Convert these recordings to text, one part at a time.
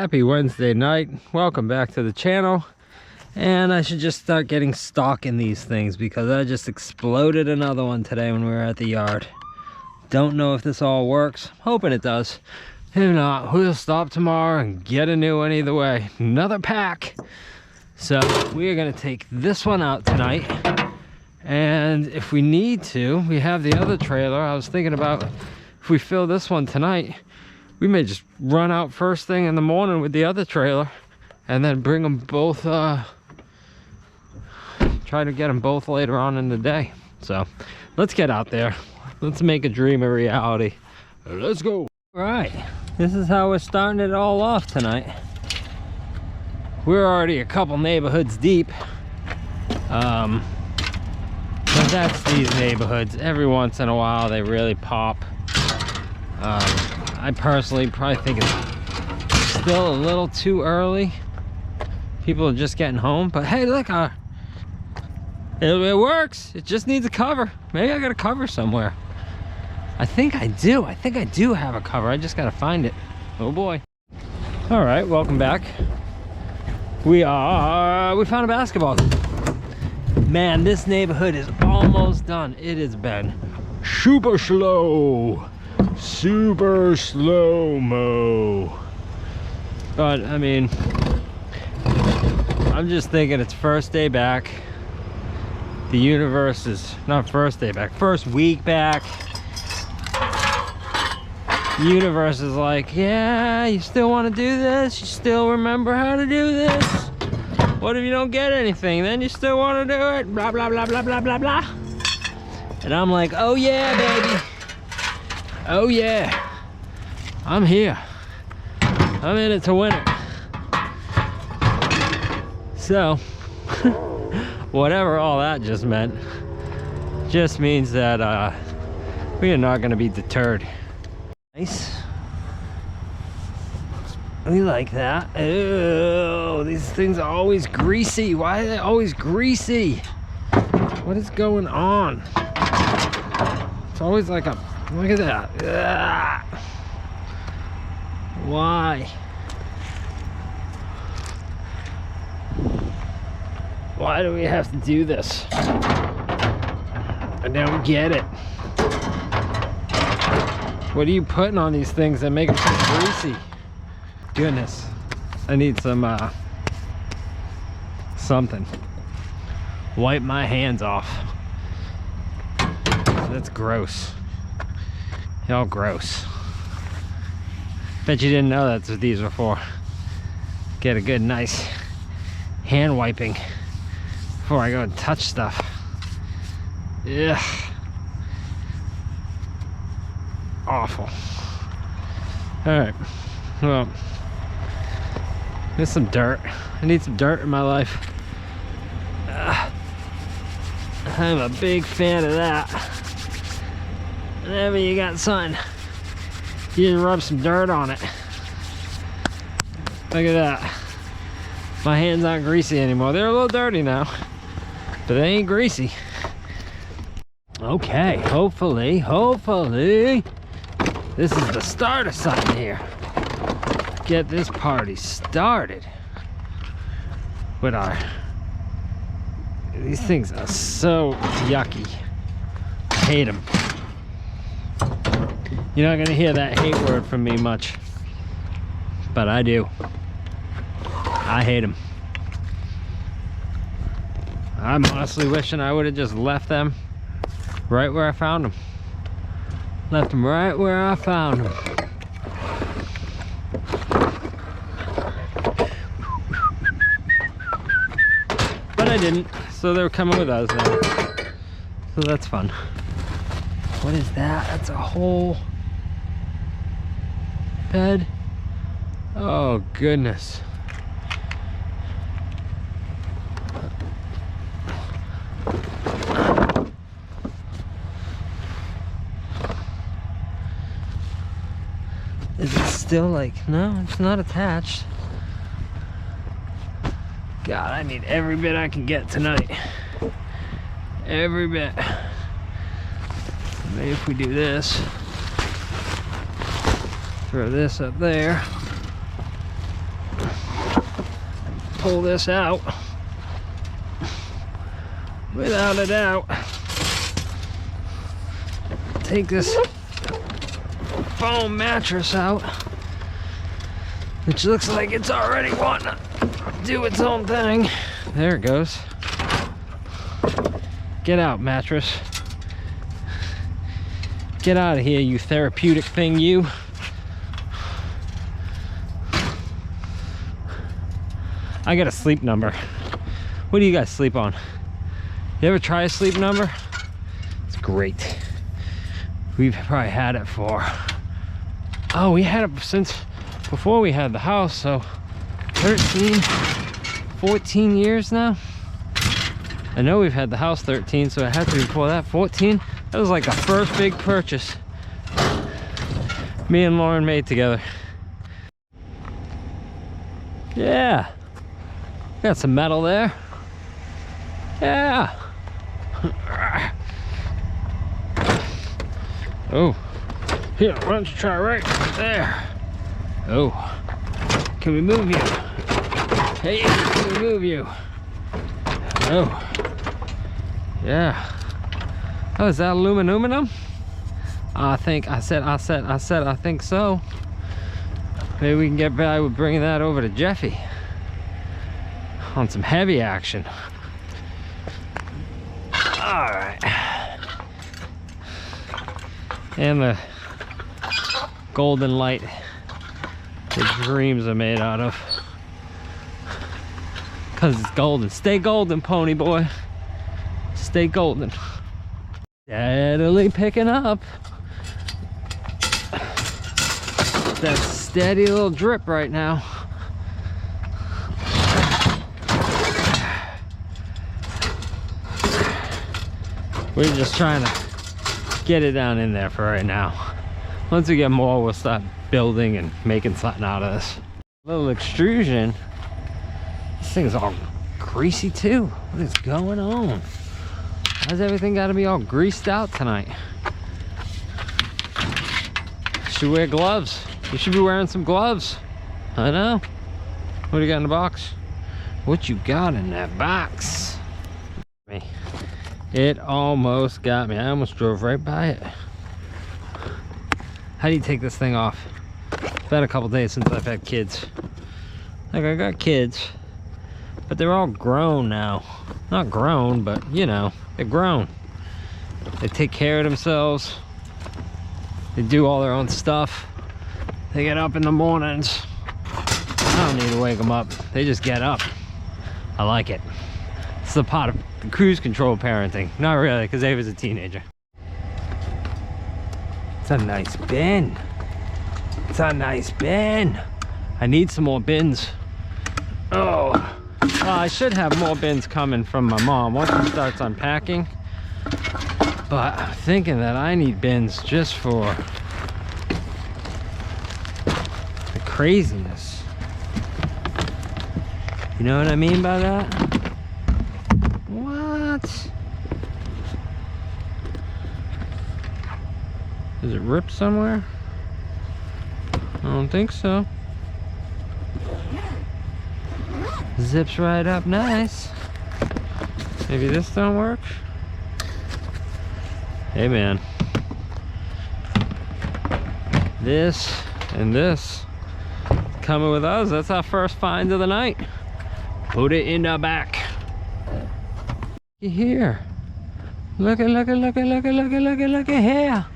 Happy Wednesday night. Welcome back to the channel. And I should just start getting stock in these things because I just exploded another one today when we were at the yard. Don't know if this all works. Hoping it does. If not, we'll stop tomorrow and get a new one either way. Another pack. So we are going to take this one out tonight. And if we need to, we have the other trailer. I was thinking about if we fill this one tonight, we may just run out first thing in the morning with the other trailer and then bring them both, try to get them both later on in the day. So let's get out there. Let's make a dream a reality. Let's go. All right, this is how we're starting it all off tonight. We're already a couple neighborhoods deep. But that's these neighborhoods. Every once in a while they really pop. I personally probably think it's still a little too early. People are just getting home, but hey, look, it works. It just needs a cover. Maybe I got a cover somewhere. I think I do. I think I do have a cover. I just gotta find it. Oh boy. All right, welcome back. We found a basketball. Man, this neighborhood is almost done. It has been super slow. Super slow-mo. But I mean, I'm just thinking it's first day back. The universe is not first day back, first week back. The universe is like, yeah, you still want to do this? You still remember how to do this? What if you don't get anything? Then you still want to do it? Blah blah blah blah blah blah blah. And I'm like, oh yeah, baby. Oh yeah, I'm here. I'm in it to win it. So, whatever all that just meant, just means that we are not going to be deterred. Nice. We like that. Oh, these things are always greasy. Why are they always greasy? What is going on? It's always like a... Look at that. Ugh. Why? Why do we have to do this? I don't get it. What are you putting on these things that make them so greasy? Goodness. I need some, something. Wipe my hands off. That's gross. All gross. Bet you didn't know that's what these were for. Get a good nice hand wiping before I go and touch stuff. Ugh. Awful. Alright. Well, there's some dirt. I need some dirt in my life. I'm a big fan of that. Whenever you got sun, you just rub some dirt on it. Look at that. My hands aren't greasy anymore. They're a little dirty now, but they ain't greasy. Okay, hopefully this is the start of something here. Get this party started. With these things are so yucky. I hate them. You're not gonna hear that hate word from me much, but I do. I hate them. I'm honestly wishing I would have just left them right where I found them. Left them right where I found them. But I didn't, so they were coming with us now. So that's fun. What is that? That's a whole bed. Oh goodness. Is it still like, no, it's not attached. God, I need every bit I can get tonight. Every bit. Maybe if we do this, throw this up there. pull this out. Without a doubt. Take this foam mattress out, which looks like it's already wanting to do its own thing. There it goes. Get out, mattress. Get out of here, you therapeutic thing, you. I got a sleep number. What do you guys sleep on? You ever try a sleep number? It's great. We've probably had it for, oh, we had it since before we had the house, so 13, 14 years now. I know we've had the house 13, so it had to be before that. 14, that was like the first big purchase me and Lauren made together. Yeah, got some metal there. Yeah. Oh, here, why don't you try right there? Oh, can we move you? Hey, can we move you? Oh, yeah. Oh, is that aluminum? I think I think so. Maybe we can get by with bringing that over to Jeffy on some heavy action. All right. And the golden light the dreams are made out of. Because it's golden. Stay golden, pony boy. Stay golden. Steadily picking up. That steady little drip right now. We're just trying to get it down in there for right now. Once we get more, we'll start building and making something out of this. Little extrusion. This thing's all greasy too. What is going on? How's everything got to be all greased out tonight? Should wear gloves. You should be wearing some gloves. I know. What do you got in the box? What you got in that box? It almost got me. I almost drove right by it. How do you take this thing off? It's been a couple days since I've had kids. Like, I got kids, but they're all grown now. Not grown, but you know, they're grown. They take care of themselves. They do all their own stuff. They get up in the mornings. I don't need to wake them up. They just get up. I like it. It's the part of the cruise control parenting. Not really, because Ava's a teenager. It's a nice bin. It's a nice bin. I need some more bins. Oh, well, I should have more bins coming from my mom once she starts unpacking. But I'm thinking that I need bins just for the craziness. You know what I mean by that? What? Is it ripped somewhere? I don't think so. Zips right up nice. Maybe this don't work? Hey man. This and this coming with us. That's our first find of the night. Put it in the back. Here. Look at here.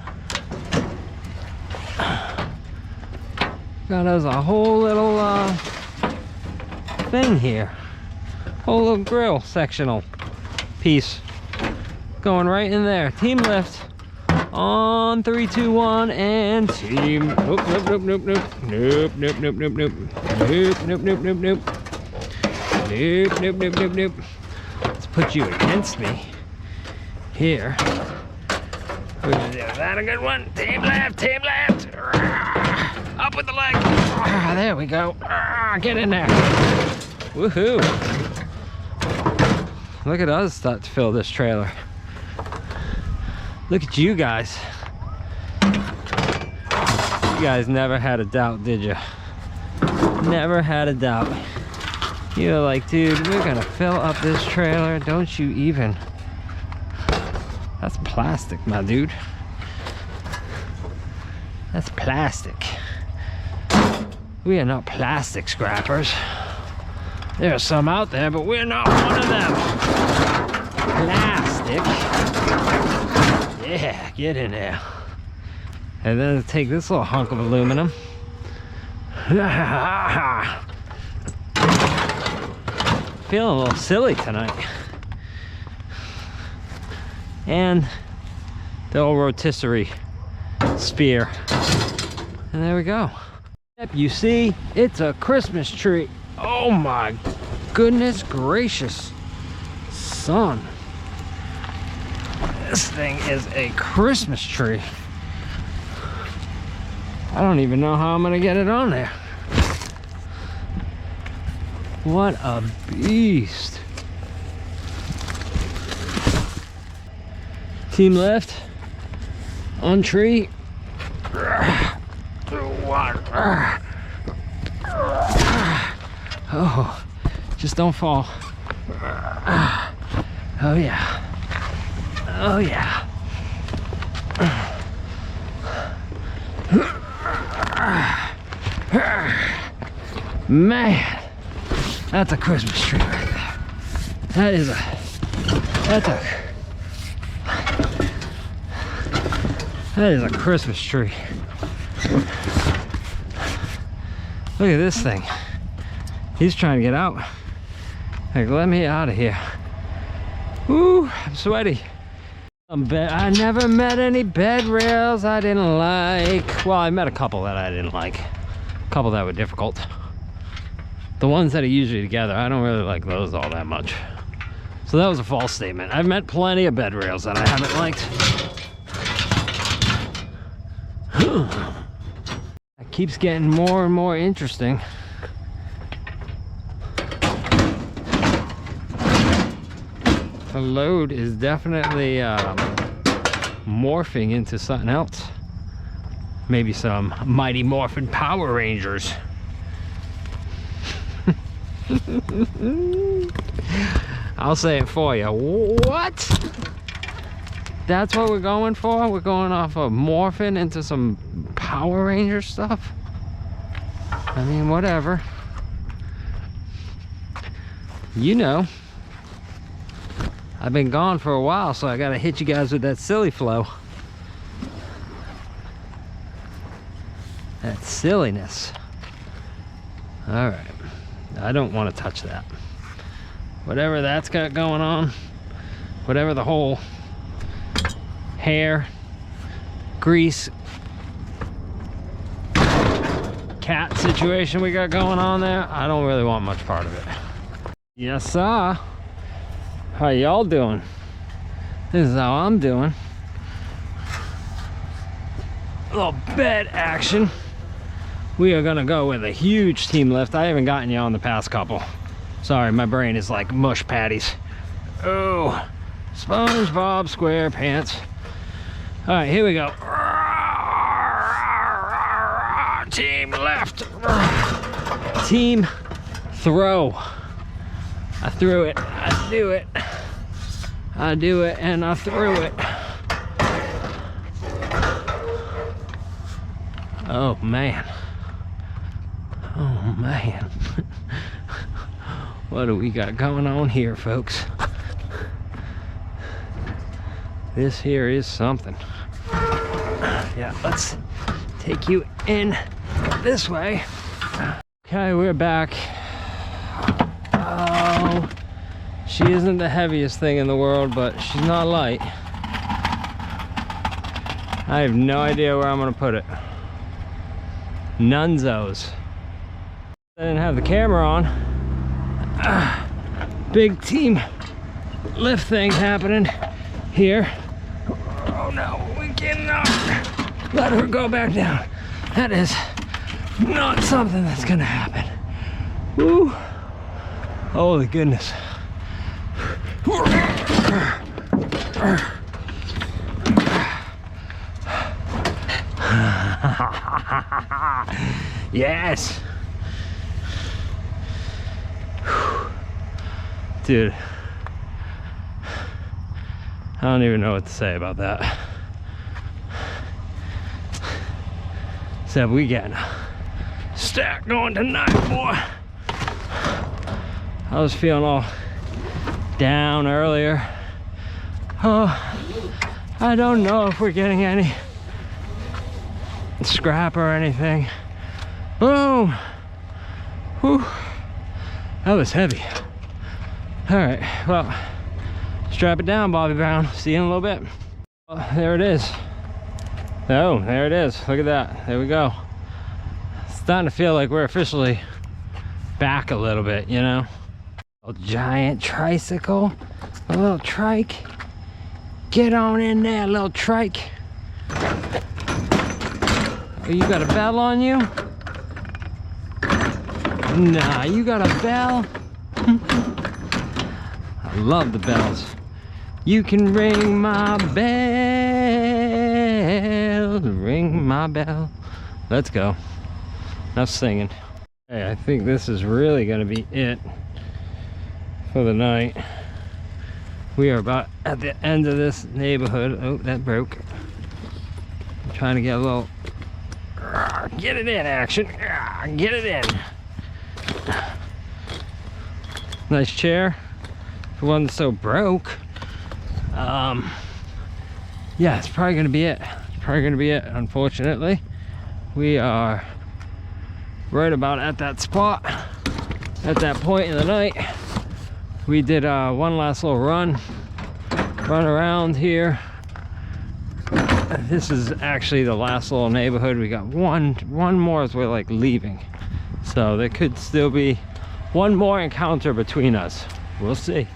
Got us a whole little thing here. Whole little grill sectional piece going right in there. Team lift on 3, 2, 1 and team. Nope. Let's put you against me here. Is that a good one? Team left. Up with the leg. There we go. Get in there. Woohoo. Look at us start to fill this trailer. Look at you guys. You guys never had a doubt, did you? Never had a doubt. You're like, dude, we're gonna fill up this trailer. Don't you even. That's plastic, my dude. That's plastic. We are not plastic scrappers. There are some out there, but we're not one of them. Plastic. Yeah, get in there. And then take this little hunk of aluminum. Feeling a little silly tonight. And the old rotisserie spear. And there we go. You see, it's a Christmas tree. Oh my goodness gracious. Son. This thing is a Christmas tree. I don't even know how I'm gonna get it on there. What a beast. Team left on tree. Oh, just don't fall. Oh yeah. Oh yeah. Man, that's a Christmas tree right there. That's a Christmas tree. Look at this thing. He's trying to get out. Like, let me out of here. Woo, I'm sweaty. I never met any bed rails I didn't like. Well, I met a couple that I didn't like. A couple that were difficult. The ones that are usually together, I don't really like those all that much. So that was a false statement. I've met plenty of bed rails that I haven't liked. It keeps getting more and more interesting. The load is definitely morphing into something else. Maybe some Mighty Morphin Power Rangers. I'll say it for you. What? That's what we're going for? We're going off of morphing into some Power Ranger stuff? I mean, whatever. You know. I've been gone for a while, so I gotta hit you guys with that silly flow. That silliness. All right. I don't want to touch that. Whatever that's got going on, whatever the whole hair, grease, cat situation we got going on there, I don't really want much part of it. Yes, sir. How y'all doing? This is how I'm doing. A little bed action. We are gonna go with a huge team lift. I haven't gotten you on the past couple. Sorry, my brain is like mush patties. Oh, SpongeBob SquarePants. All right, here we go. Team left. Team throw. I threw it. I do it. I do it and I threw it. Oh man. Oh man. What do we got going on here, folks? This here is something. Yeah, let's take you in this way. Okay, we're back. Oh, she isn't the heaviest thing in the world, but she's not light. I have no idea where I'm gonna put it. Nunzos. I didn't have the camera on. Big team lift thing happening here. Oh no, we cannot let her go back down. That is not something that's gonna happen. Woo. Holy goodness. Yes. Dude, I don't even know what to say about that. Except we getting a stack going tonight, boy. I was feeling all down earlier. Oh, I don't know if we're getting any scrap or anything. Boom. Whew. That was heavy. All right, well, strap it down, Bobby Brown. See you in a little bit. Oh, there it is. Oh, there it is. Look at that. There we go. It's starting to feel like we're officially back a little bit, you know? A giant tricycle, a little trike. Get on in there, little trike. Oh, you got a bell on you? Nah, you got a bell? I love the bells. You can ring my bell, ring my bell. Let's go. Enough singing. Hey, I think this is really gonna be it for the night. We are about at the end of this neighborhood. Oh, that broke. I'm trying to get a little, get it in action. Get it in. Nice chair. If it wasn't so broke. Yeah, it's probably gonna be it. It's probably gonna be it, unfortunately. We are right about at that spot, at that point in the night. We did one last little run around here. This is actually the last little neighborhood. We got one more as we're like leaving. So there could still be one more encounter between us. We'll see.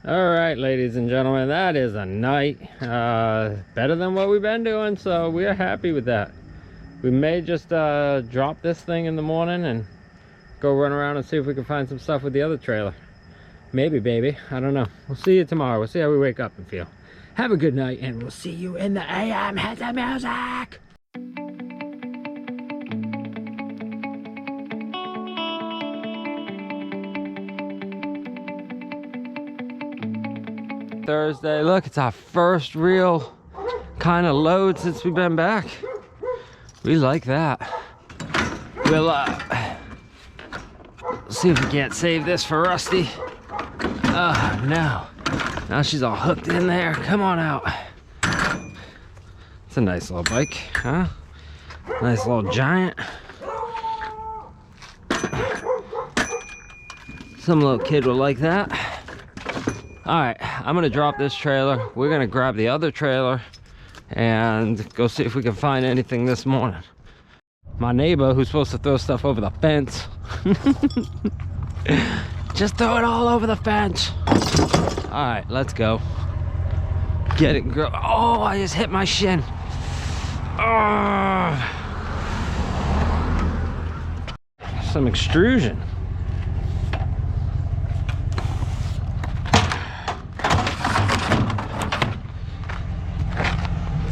All right, ladies and gentlemen, that is a night. Better than what we've been doing, so we are happy with that. We may just drop this thing in the morning and go run around and see if we can find some stuff with the other trailer. Maybe, baby. I don't know. We'll see you tomorrow. We'll see how we wake up and feel. Have a good night, and we'll see you in the AM. Hit the music! Thursday. Look, it's our first real kind of load since we've been back. We like that. We'll see if we can't save this for Rusty. Oh no, now she's all hooked in there. Come on out. It's a nice little bike, huh? Nice little giant. Some little kid will like that. All right, I'm gonna drop this trailer. We're gonna grab the other trailer and go see if we can find anything this morning. My neighbor, who's supposed to throw stuff over the fence, just throw it all over the fence. All right, let's go. Get it, girl. Oh, I just hit my shin. Oh. Some extrusion.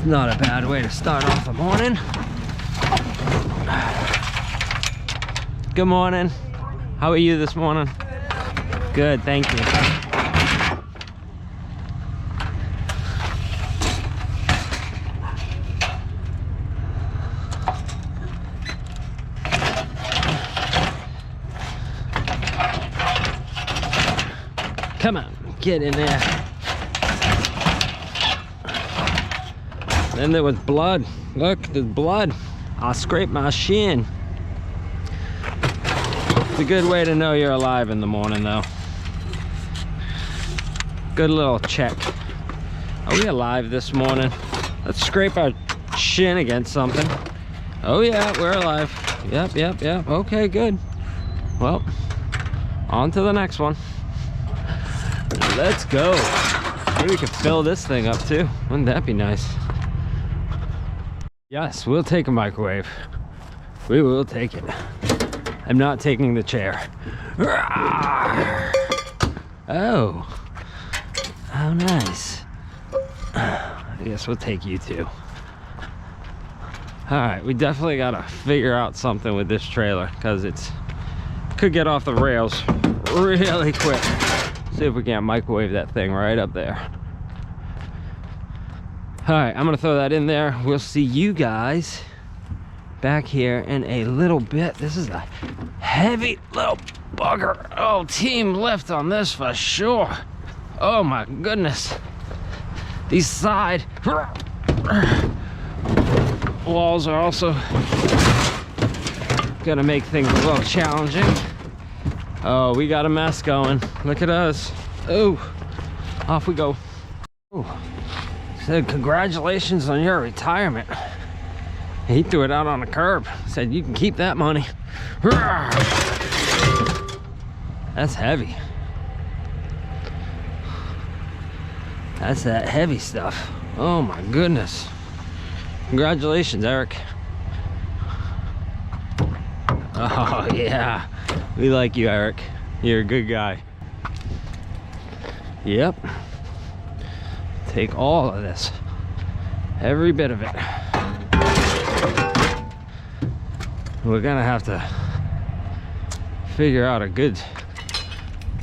Not a bad way to start off the morning. Good morning. How are you this morning? Good, thank you. Come on, get in there. Then there was blood. Look, there's blood. I scraped my shin. It's a good way to know you're alive in the morning, though. Good little check. Are we alive this morning? Let's scrape our shin against something. Oh yeah, we're alive. Yep. Okay, good. Well, on to the next one. Let's go. Maybe we could fill this thing up too. Wouldn't that be nice? Yes, we'll take a microwave. We will take it. I'm not taking the chair. Oh. How nice. I guess we'll take you too. All right, we definitely gotta figure out something with this trailer because it could get off the rails really quick. See if we can't microwave that thing right up there. All right, I'm gonna throw that in there. We'll see you guys back here in a little bit. This is a heavy little bugger. Oh, team lift on this for sure. Oh my goodness. These side walls are also gonna make things a little challenging. Oh, we got a mess going. Look at us. Oh, off we go. Oh, said congratulations on your retirement. He threw it out on the curb. Said you can keep that money. That's heavy. That's that heavy stuff. Oh my goodness. Congratulations, Eric. Oh yeah, we like you, Eric. You're a good guy. Yep. Take all of this, every bit of it. We're gonna have to figure out a good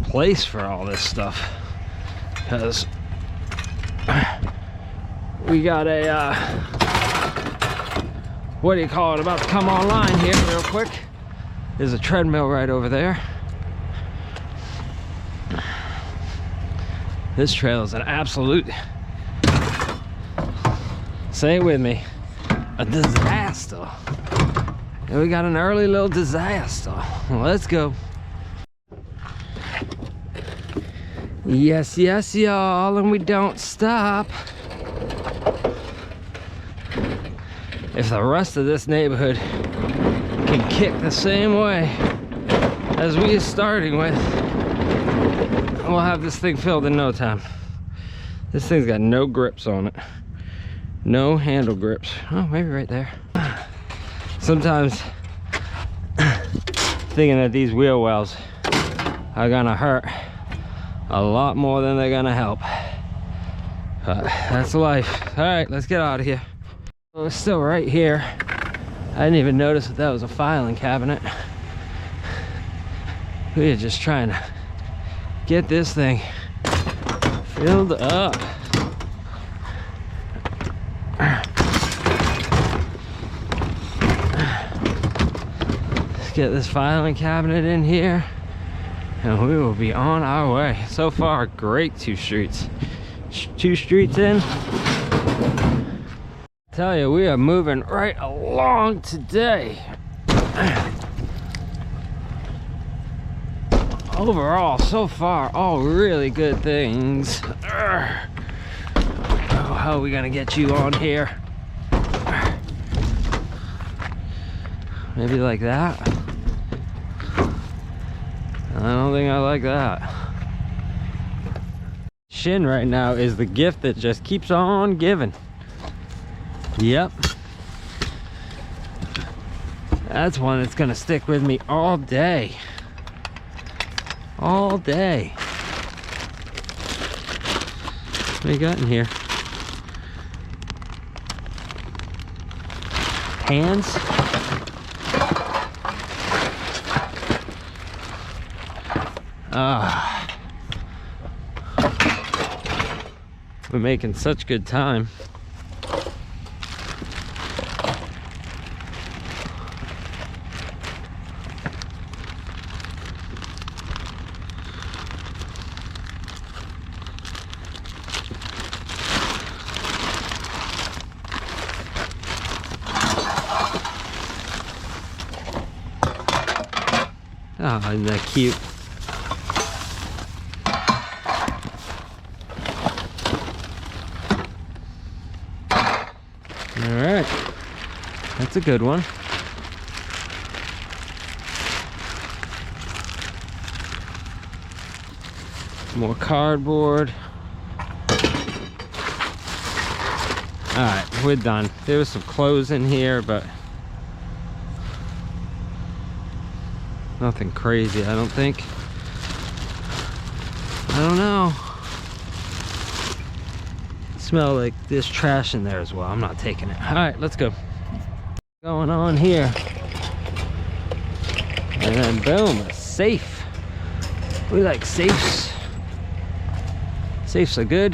place for all this stuff, because we got a what do you call it, about to come online here real quick. There's a treadmill right over there. This trail is an absolute, say it with me, a disaster. And we got an early little disaster. Let's go. Yes, yes, y'all, and we don't stop. If the rest of this neighborhood can kick the same way as we are starting with, we'll have this thing filled in no time. This thing's got no grips on it. No handle grips. Oh, maybe right there. Sometimes thinking that these wheel wells are gonna hurt a lot more than they're gonna help. But that's life. All right, let's get out of here. Well, it's still right here. I didn't even notice that that was a filing cabinet. We are just trying to get this thing filled up. Let's get this filing cabinet in here and we will be on our way. So far, great 2 streets. 2 streets in. Tell you, we are moving right along today. Overall, so far, all really good things. Oh, how are we gonna get you on here? Maybe like that? I don't think I like that. Shin right now is the gift that just keeps on giving. Yep. That's one that's gonna stick with me all day. All day. What do you got in here? Hands? We're making such good time. Oh, isn't that cute? All right, that's a good one. More cardboard. All right, we're done. There was some clothes in here, but nothing crazy, I don't think. I don't know. Smell like there's trash in there as well. I'm not taking it. All right, let's go. Going on here. And then boom, a safe. We like safes. Safe so good.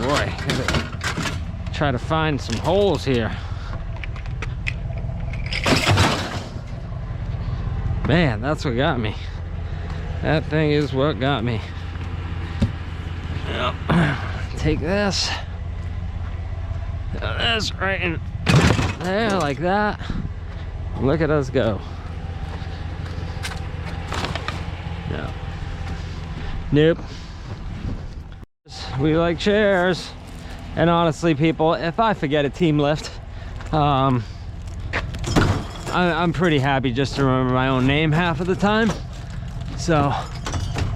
Boy, gotta try to find some holes here. Man, that's what got me. That thing is what got me. Yep. Take this. This right in there like that. Look at us go. No. Nope. We like chairs. And honestly, people, if I forget a team lift, I'm pretty happy just to remember my own name half of the time. So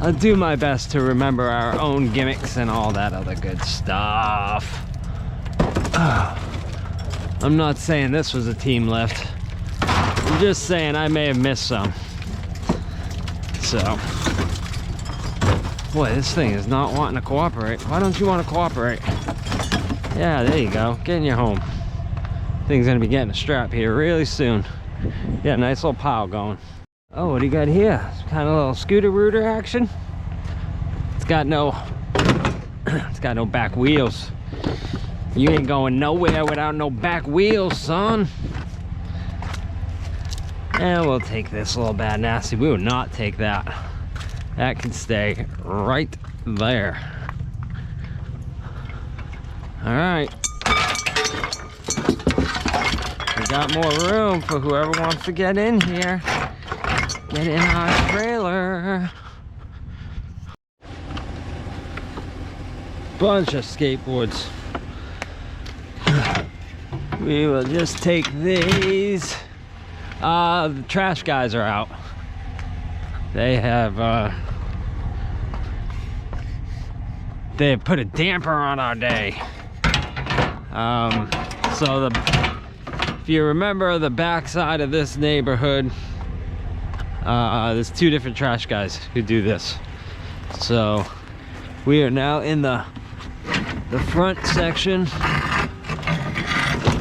I'll do my best to remember our own gimmicks and all that other good stuff. I'm not saying this was a team lift. I'm just saying I may have missed some. So, boy, this thing is not wanting to cooperate. Why don't you want to cooperate? Yeah, there you go. Get in your home. Thing's gonna be getting a strap here really soon. Yeah, nice little pile going. Oh, what do you got here? It's kind of a little scooter rooter action. It's got no back wheels. You ain't going nowhere without no back wheels, son. And we'll take this little bad nasty. We will not take that. That can stay right there. All right. We got more room for whoever wants to get in here. Get in our trailer. Bunch of skateboards. We will just take these. The trash guys are out. They have put a damper on our day. So if you remember the back side of this neighborhood, there's two different trash guys who do this. So we are now in the front section,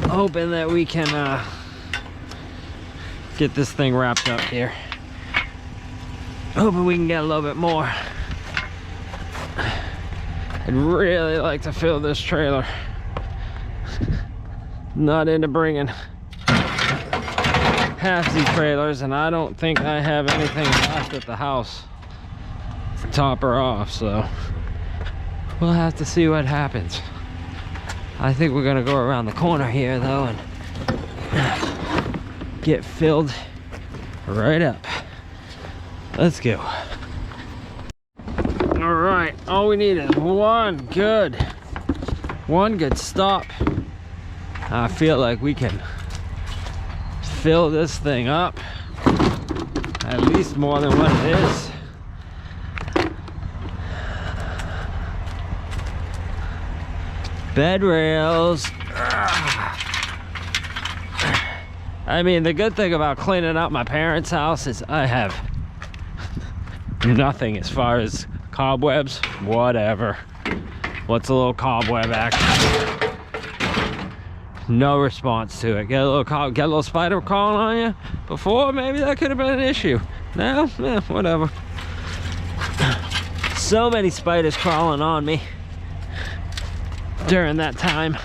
hoping that we can get this thing wrapped up here. Hoping we can get a little bit more. I'd really like to fill this trailer. Not into bringing half-Z trailers, and I don't think I have anything left at the house to top her off, so we'll have to see what happens. I think we're gonna go around the corner here though and get filled right up. Let's go. All right, all we need is one good stop. I feel like we can fill this thing up at least more than what it is. Bed rails. I mean, the good thing about cleaning up my parents' house is I have nothing as far as cobwebs. Whatever. What's a little cobweb action? No response to it. Get a little spider crawling on you. Before, maybe that could have been an issue. Now, whatever. So many spiders crawling on me during that time.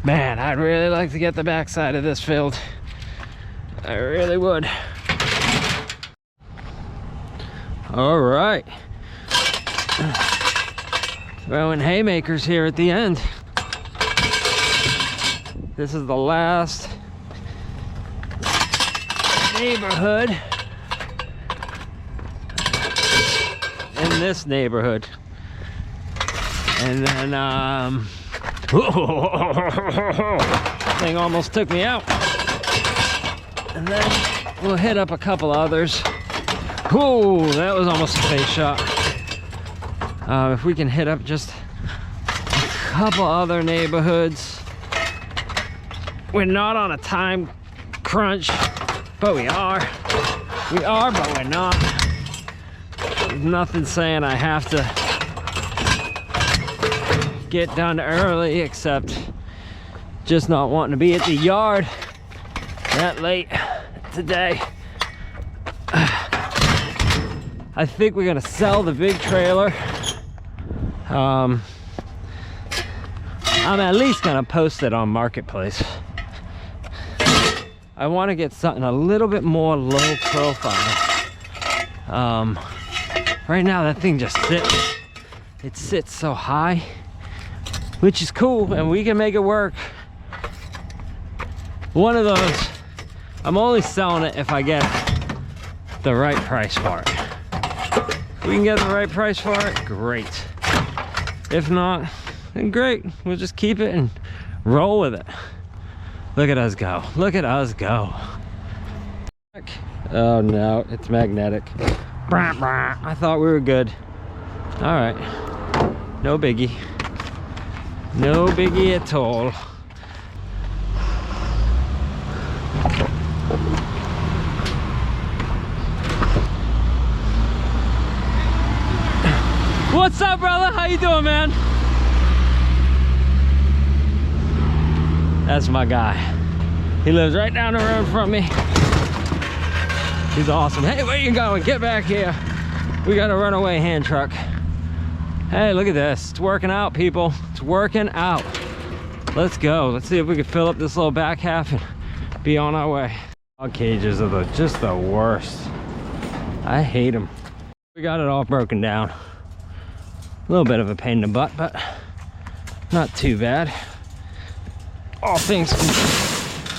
Man, I'd really like to get the backside of this filled. I really would. All right. Throwing haymakers here at the end. This is the last neighborhood in this neighborhood. And then, thing almost took me out. And then we'll hit up a couple others. Whoa, that was almost a face shot. If we can hit up just a couple other neighborhoods. We're not on a time crunch, but we are. We are, but we're not. There's nothing saying I have to get done early, except just not wanting to be at the yard that late today. I think we're gonna sell the big trailer. I'm at least gonna post it on Marketplace. I want to get something a little bit more low profile. Right now that thing just sits. It sits so high, which is cool, and we can make it work. One of those, I'm only selling it if I get the right price for it. If we can get the right price for it, great. If not, then great. We'll just keep it and roll with it. Look at us go. Look at us go. Oh no, it's magnetic. I thought we were good. All right, no biggie. No biggie at all. What's up, brother? How you doing, man? That's my guy. He lives right down the road from me. He's awesome. Hey, where you going? Get back here. We got a runaway hand truck. Hey, look at this. It's working out, people. It's working out. Let's go. Let's see if we can fill up this little back half and be on our way. Dog cages are just the worst. I hate them. We got it all broken down. A little bit of a pain in the butt, but not too bad. All things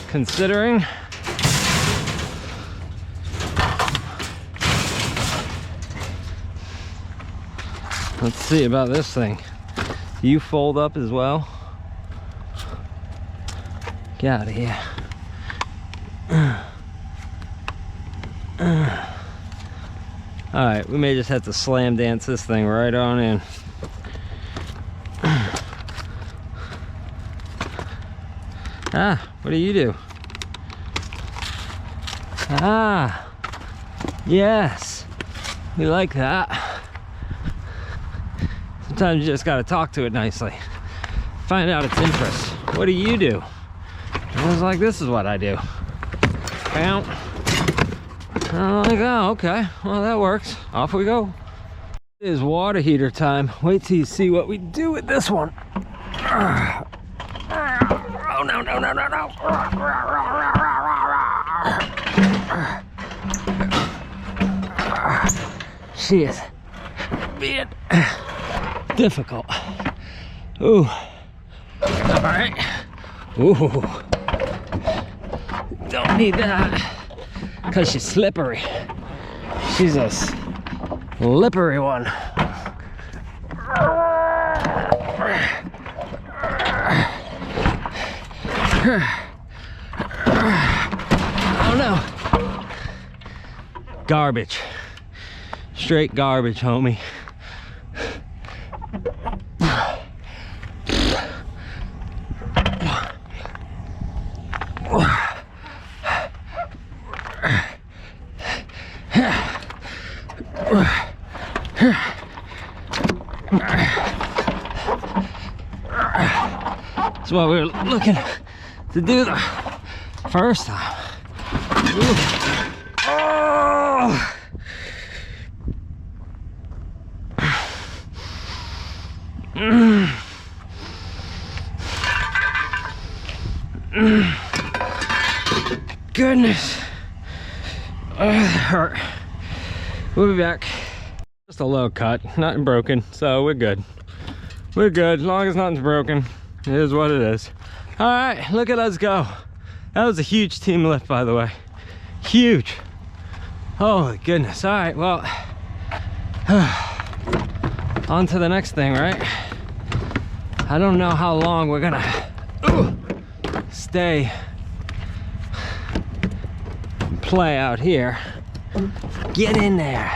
considering. Let's see about this thing. You fold up as well? Get out of here. All right, we may just have to slam dance this thing right on in. Ah, what do you do? Ah, yes, we like that. Sometimes you just gotta talk to it nicely. Find out its interests. What do you do? It was like, this is what I do. Bam. I'm like, oh, okay, well that works. Off we go. It is water heater time. Wait till you see what we do with this one. Oh no, no, no, no, no. She is being difficult. Ooh. All right. Ooh. Don't need that. Because she's slippery. She's a slippery one. Oh no. Garbage. Straight garbage, homie. That's what we were looking to do the first time. Ooh. Oh. Goodness. Oh, that hurt. We'll be back. Just a low cut, nothing broken, so we're good. We're good, as long as nothing's broken. It is what it is. All right, look at us go. That was a huge team lift, by the way. Huge. Holy goodness. All right, well, on to the next thing, right? I don't know how long we're gonna stay and play out here. Get in there.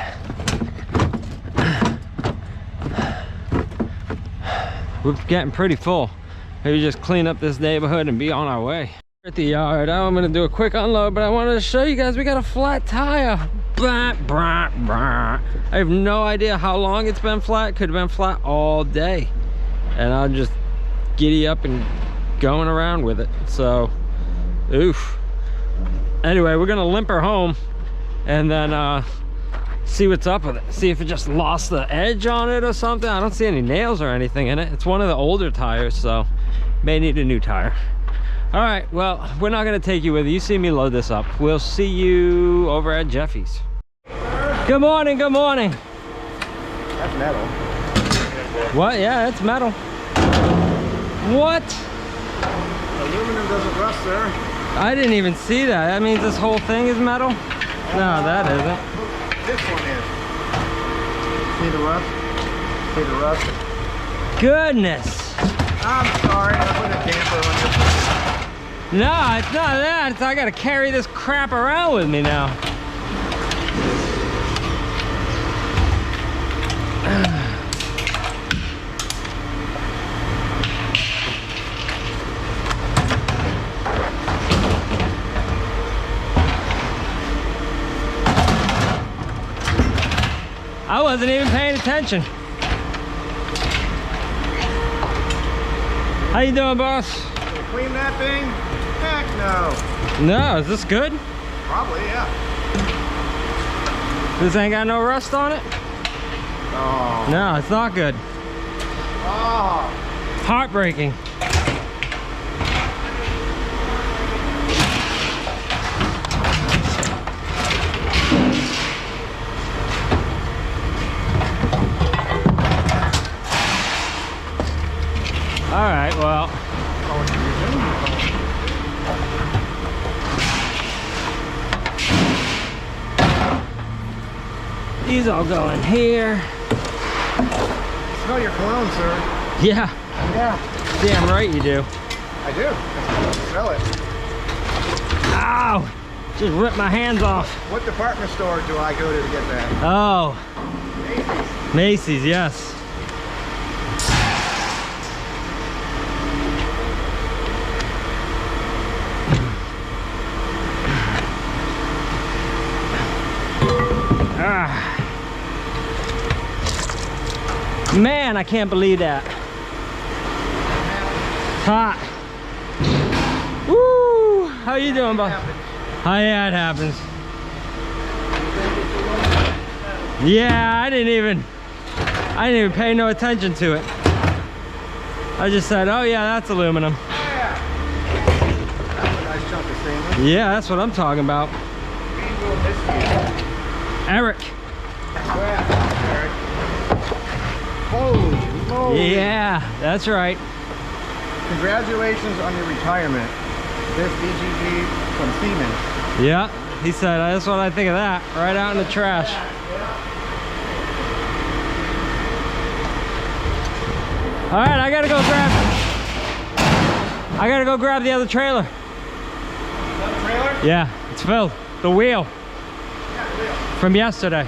We're getting pretty full. Maybe just clean up this neighborhood and be on our way. We're at the yard. I'm gonna do a quick unload, but I wanted to show you guys we got a flat tire. Blah, blah, blah. I have no idea how long it's been flat. Could have been flat all day. And I'll just giddy up and going around with it. So, oof. Anyway, we're gonna limp her home and then see what's up with it. See if it just lost the edge on it or something. I don't see any nails or anything in it. It's one of the older tires, so may need a new tire. All right, well, we're not gonna take you with you. You see me load this up. We'll see you over at Jeffy's. Good morning, good morning. That's metal. What? Yeah, it's metal. What? Aluminum doesn't rust, sir. I didn't even see that. That means this whole thing is metal? No, that isn't. This one is. See the rust? See the rust? Goodness. I'm sorry, I put a damper on this. No, it's not that. It's I gotta carry this crap around with me now. I wasn't even paying attention. How you doing, boss? Clean that thing? Heck no. No, is this good? Probably, yeah. This ain't got no rust on it? Oh. No, it's not good. Oh. Heartbreaking. All right, well. These all go in here. Smell your cologne, sir. Yeah. Yeah. Damn right you do. I do. Smell it. Ow! Just ripped my hands off. What department store do I go to get that? Oh. Macy's. Macy's, yes. Man, I can't believe that. Hot. Woo! How you doing, bud? Oh yeah, it happens. Yeah, I didn't even pay no attention to it. I just said, oh yeah, that's aluminum. Yeah. That's a nice chunk of stainless. Yeah, that's what I'm talking about. Eric. Holy moly. Yeah, that's right. Congratulations on your retirement. This DGG from Siemens. Yeah, he said, that's what I think of that. Right out in the trash. All right, I gotta go grab the other trailer. Another trailer? Yeah, it's filled. The wheel. Yeah, the wheel. From yesterday.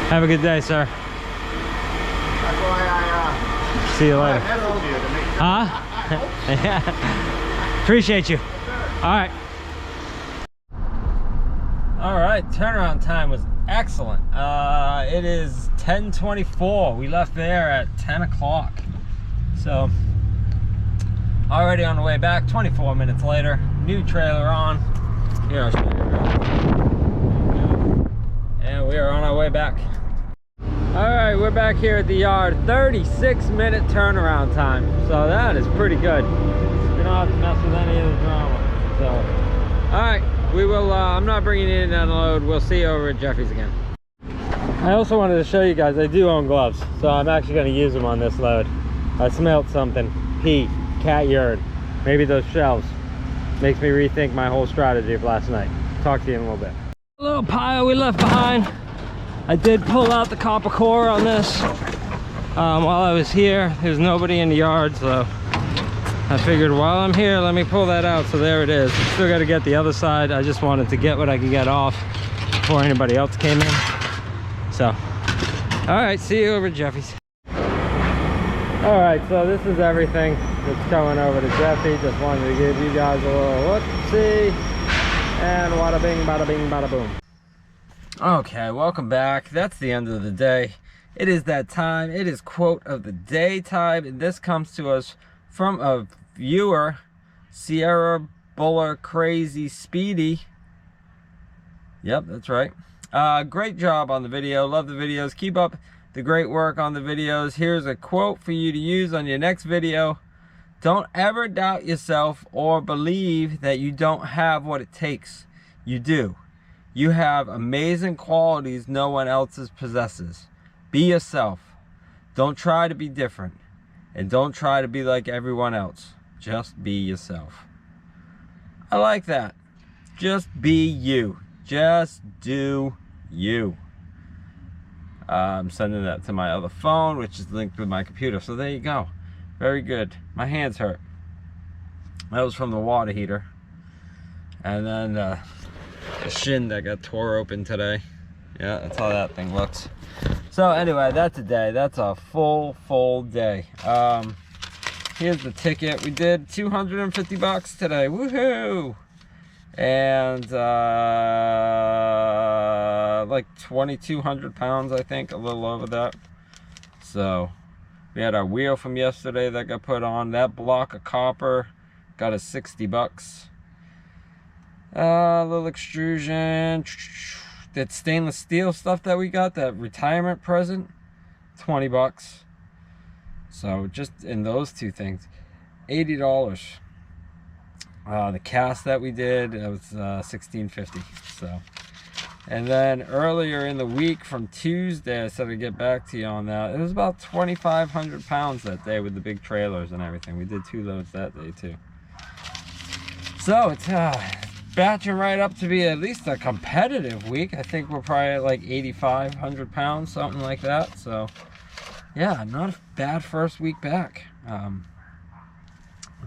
Have a good day, sir. That's why See you later. I messaged you to make sure. Huh? Yeah. Appreciate you. All right. All right, turnaround time was excellent. It is 10:24. We left there at 10 o'clock. So, already on the way back, 24 minutes later. New trailer on. Here, I'll show you. And we are on our way back. All right, we're back here at the yard. 36-minute turnaround time. So that is pretty good. We don't have to mess with any of the drama. So, all right, we will, I'm not bringing it in to unload. We'll see you over at Jeffy's again. I also wanted to show you guys, I do own gloves. So I'm actually gonna use them on this load. I smelled something, pee, cat urine, maybe those shelves. Makes me rethink my whole strategy of last night. Talk to you in a little bit. A little pile we left behind. I did pull out the copper core on this while I was here. There's nobody in the yard, so I figured while I'm here, let me pull that out. So there it is. Still got to get the other side. I just wanted to get what I could get off before anybody else came in. So, all right, see you over at Jeffy's. All right, so this is everything that's coming over to Jeffy. Just wanted to give you guys a little look-see. And wada bing, bada bing, bada boom. Okay, welcome back. That's the end of the day. It is that time. It is quote of the day time. And this comes to us from a viewer, Sierra Buller Crazy Speedy. Yep, that's right. Great job on the video. Love the videos. Keep up the great work on the videos. Here's a quote for you to use on your next video. Don't ever doubt yourself or believe that you don't have what it takes. You do. You have amazing qualities no one else possesses. Be yourself. Don't try to be different. And don't try to be like everyone else. Just be yourself. I like that. Just be you. Just do you. I'm sending that to my other phone, which is linked with my computer. So there you go. Very good. My hands hurt. That was from the water heater. And then the shin that got tore open today. Yeah, that's how that thing looks. So anyway, that's a day. That's a full day. Here's the ticket. We did 250 bucks today. Woohoo! And like 2,200 pounds, I think, a little over that. So we had our wheel from yesterday that got put on. That block of copper got us 60 bucks. A little extrusion. That stainless steel stuff that we got, that retirement present, 20 bucks. So just in those two things, $80. The cast that we did, it was $16.50. So, and then earlier in the week from Tuesday, I said I'd get back to you on that. It was about 2,500 pounds that day with the big trailers and everything. We did 2 loads that day too. So it's batching right up to be at least a competitive week. I think we're probably at like 8,500 pounds, something like that. So yeah, not a bad first week back.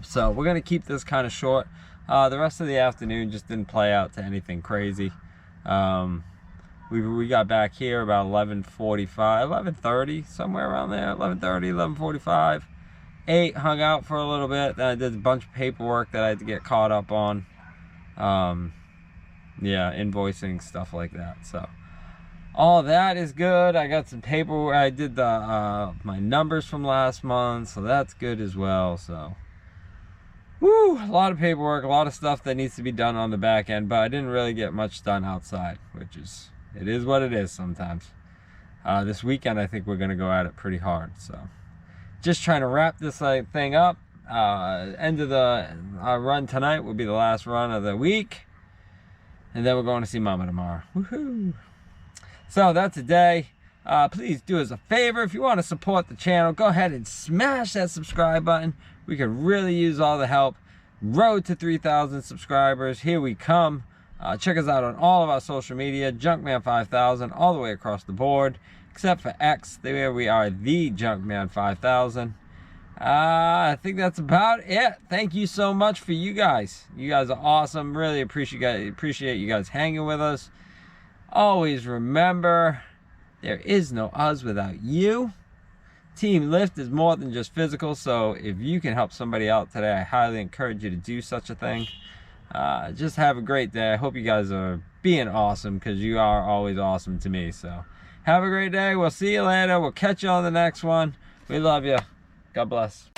So we're gonna keep this kind of short. The rest of the afternoon just didn't play out to anything crazy. We got back here about 11:45, 11:30, somewhere around there. 11:30, 11:45. Ate, hung out for a little bit. Then I did a bunch of paperwork that I had to get caught up on. Yeah, invoicing, stuff like that. So all that is good. I got some paperwork. I did the my numbers from last month, so that's good as well. So woo, a lot of paperwork, a lot of stuff that needs to be done on the back end, but I didn't really get much done outside, which is, it is what it is sometimes. This weekend I think we're gonna go at it pretty hard. So just trying to wrap this thing up. End of the run tonight will be the last run of the week, and then we're going to see Mama tomorrow. Woohoo! So that's a day. Please do us a favor, if you want to support the channel, go ahead and smash that subscribe button. We could really use all the help. Road to 3,000 subscribers, here we come. Check us out on all of our social media, Junkman5000, all the way across the board, except for X, there we are, the Junkman5000. I think that's about it. Thank you so much for you guys. You guys are awesome. Really appreciate you guys hanging with us. Always remember, there is no us without you. Team Lift is more than just physical, so if you can help somebody out today, I highly encourage you to do such a thing. Just have a great day. I hope you guys are being awesome, because you are always awesome to me. So have a great day. We'll see you later. We'll catch you on the next one. We love you. God bless.